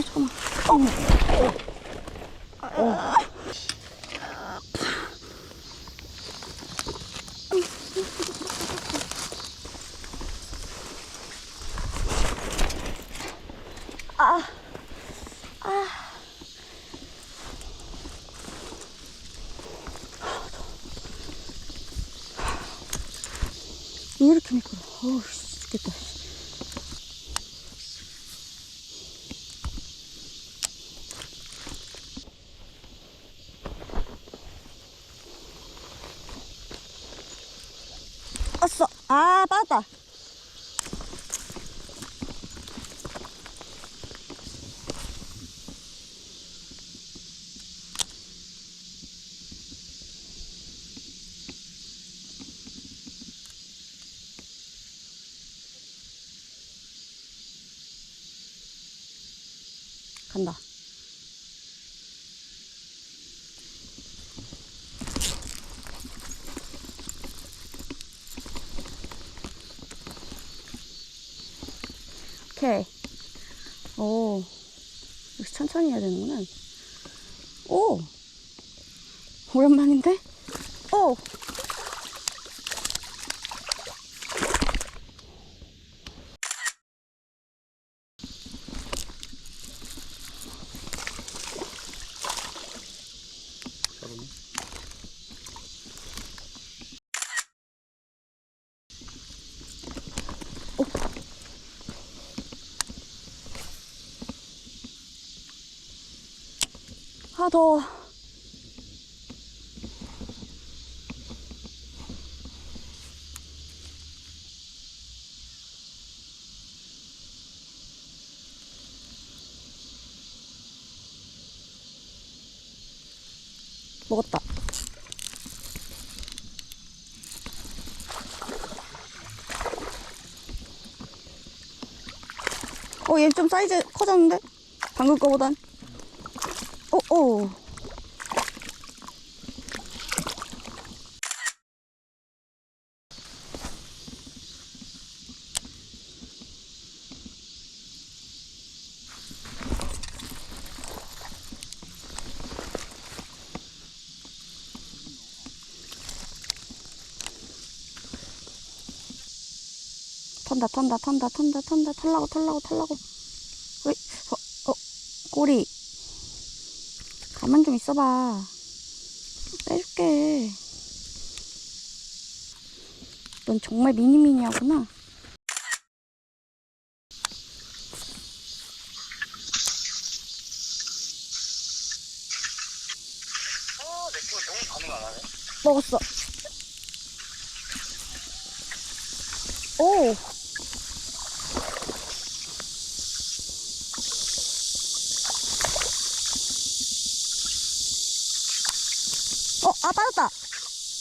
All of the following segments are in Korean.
잠깐만. 왜 이렇게 미끄러? 어우, 죽겠다. 왔어. 아, 빠졌다. 간다. 오케이. 오, 역시 천천히 해야 되는구나. 오, 오랜만인데? 오! 아, 더워. 먹었다. 얘 좀 사이즈 커졌는데? 방금 거보단. 오. 턴다. 어이, 꼬리. 가만 좀 있어봐. 빼줄게. 넌 정말 미니미니하구나. 내 친구 너무 반응 안 하네. 먹었어. 오. 빠졌다.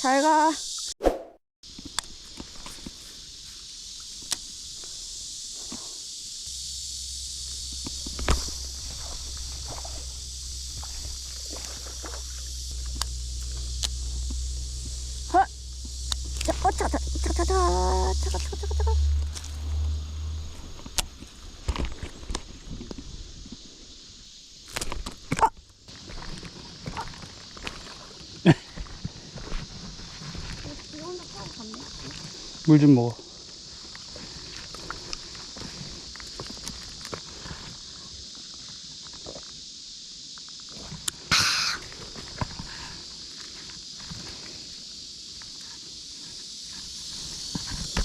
잘 가. 차가. 물 좀 먹어.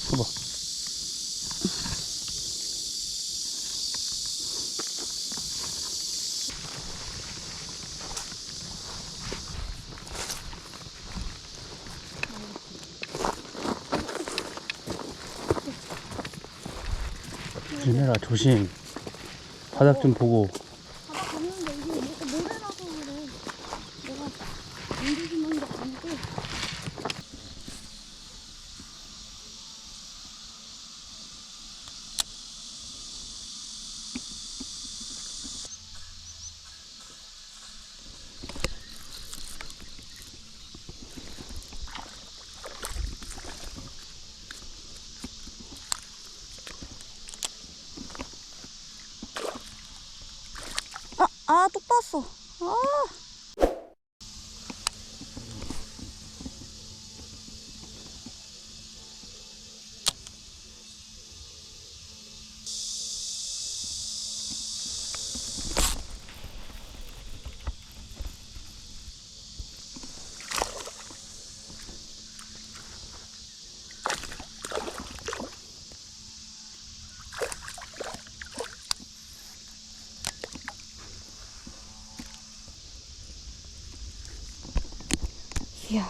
봐봐. 얘네라 조심. 바닥 좀 보고. 바닥 봤는데 이게 모래라서 그래. 내가 움직이는 게 아니고. 아, 또 땄어. 아. 이야.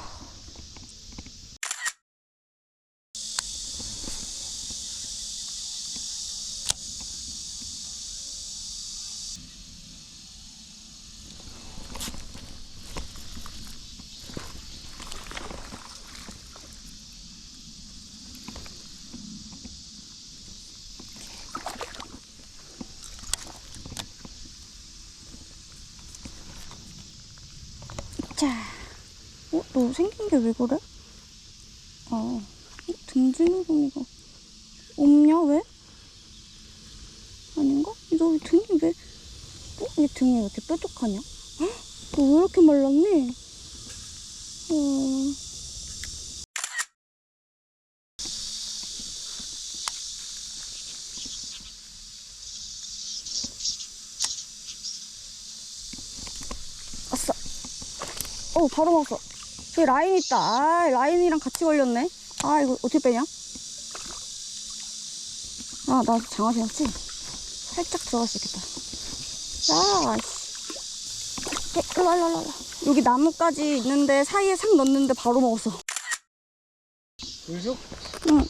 자, 너 생긴 게 왜 그래? 등지느러미가 없냐, 왜? 아닌가? 너 등이 왜, 얘 등이 왜 이렇게 뾰족하냐? 너 왜 이렇게 말랐니? 아싸. 바로 먹었어. 저기 라인 있다. 아, 라인이랑 같이 걸렸네. 아, 이거 어떻게 빼냐? 아, 나 장화 신었지? 살짝 들어갈 수 있겠다. 야, 씨. 일로. 여기 나무까지 있는데 사이에 싹 넣었는데 바로 먹었어. 물죠? 응.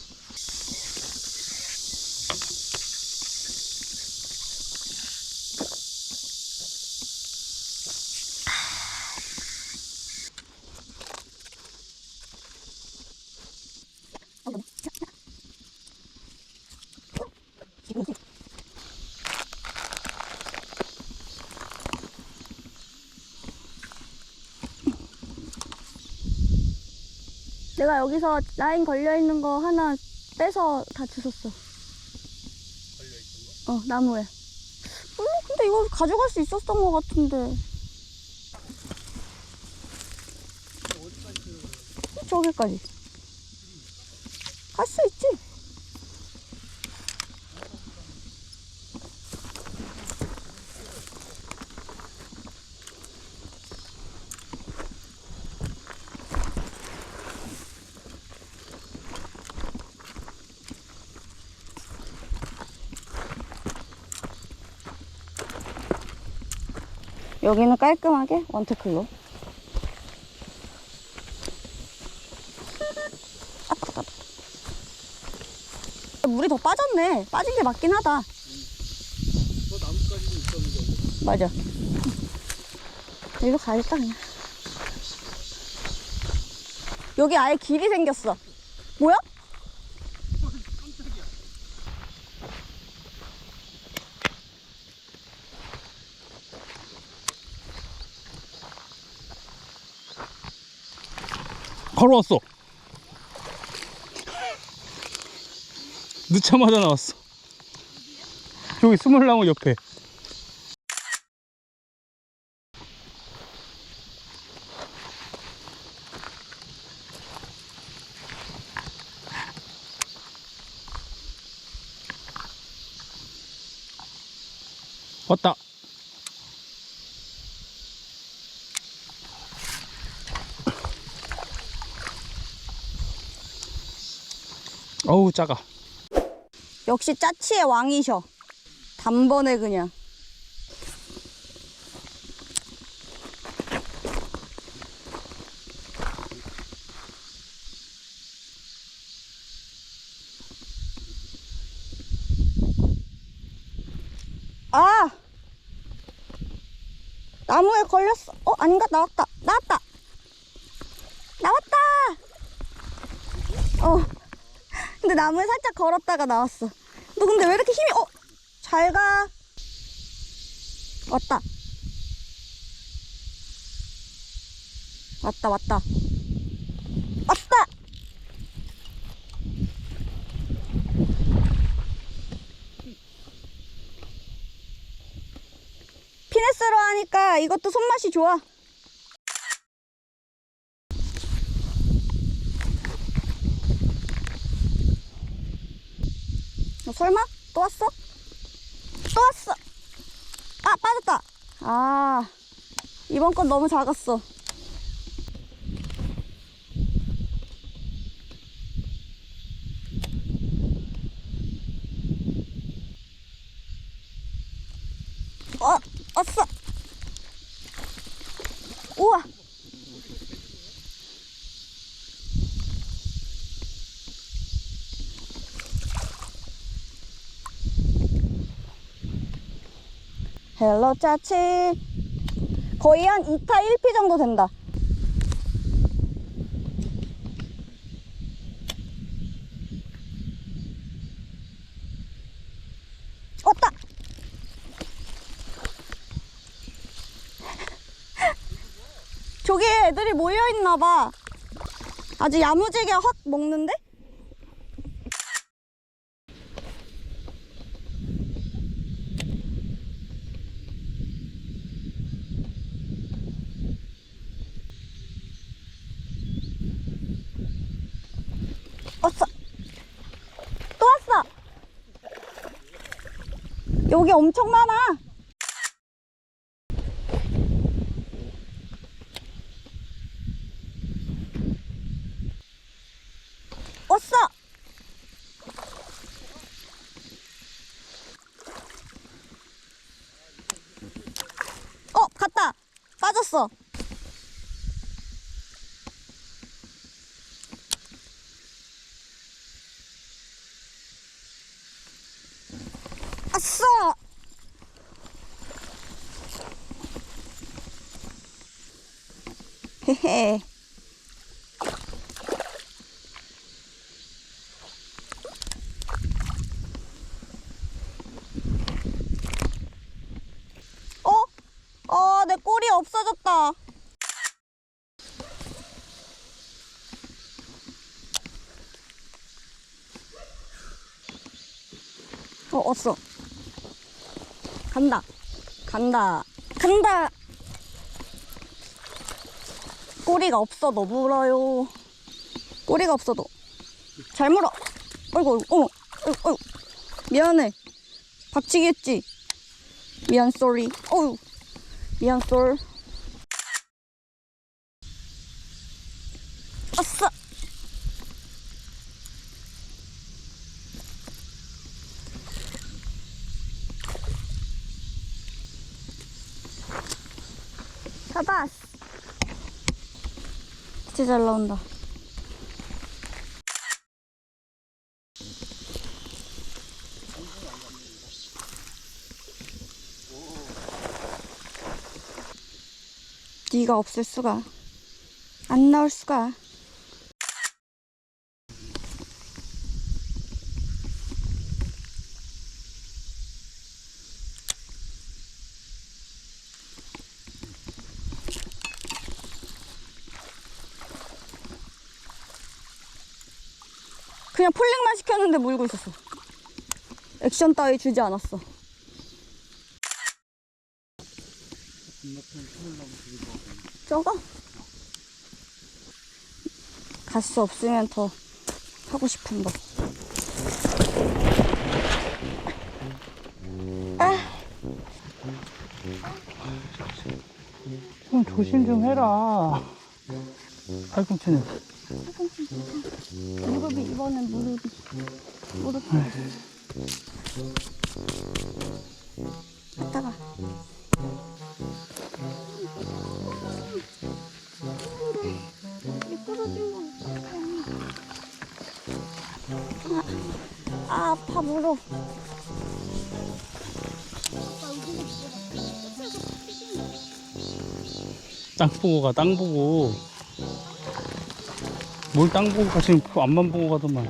내가 여기서 라인 걸려있는 거 하나 빼서 다 주웠어. 걸려있던 거? 나무에. 근데 이거 가져갈 수 있었던 것 같은데. 어디까지? 저기까지. 갈 수 있지. 여기는 깔끔하게 원테클로. 물이 더 빠졌네. 빠진 게 맞긴 하다. 저 나뭇가지도 있었는데. 맞아. 여기로 가야겠다 그냥. 여기 아예 길이 생겼어. 뭐야? 깜짝이야. 바로 왔어. 늦자마자 나왔어. 저기 스물나무 옆에. 왔다. 어우 작아. 역시 짜치의 왕이셔. 단번에 그냥. 아! 나무에 걸렸어. 아닌가? 나왔다. 나왔다. 나왔다. 근데 나무에 살짝 걸었다가 나왔어. 너 근데 왜 이렇게 힘이, 잘 가. 왔다. 왔다. 왔다. 피네스로 하니까 이것도 손맛이 좋아. 설마? 또 왔어? 또 왔어! 아, 빠졌다! 아, 이번 건 너무 작았어. 왔어! 우와! 헬로 짜치. 거의 한 2타 1피 정도 된다. 왔다! 저기 애들이 모여있나봐. 아주 야무지게 확 먹는데? 왔어! 또 왔어! 여기 엄청 많아! 왔어! 갔다! 빠졌어! 아싸! 헤헤. 내 꼬리 없어졌다. 왔어. 간다. 간다. 간다. 꼬리가 없어도 물어요. 꼬리가 없어도 잘 물어. 어이구, 어머, 어이구. 미안해. 박치기 했지. 미안, 쏘리. 어휴. 미안, 쏠. 아싸! 잡았어. 진짜 잘 나온다. 네가 없을 수가. 안 나올 수가. 그냥 폴링만 시켰는데 물고 있었어. 액션 따위 주지 않았어. 저거? 가스 없으면 더 하고 싶은 거. 좀 조심 좀 해라. 팔꿈치는. 무릎이, 이번엔 무릎이. 무릎. 갔다가. 아파, 무릎. 땅 보고 가, 땅 보고. 뭘 땅 보고 가, 지금 앞만 보고 가더만.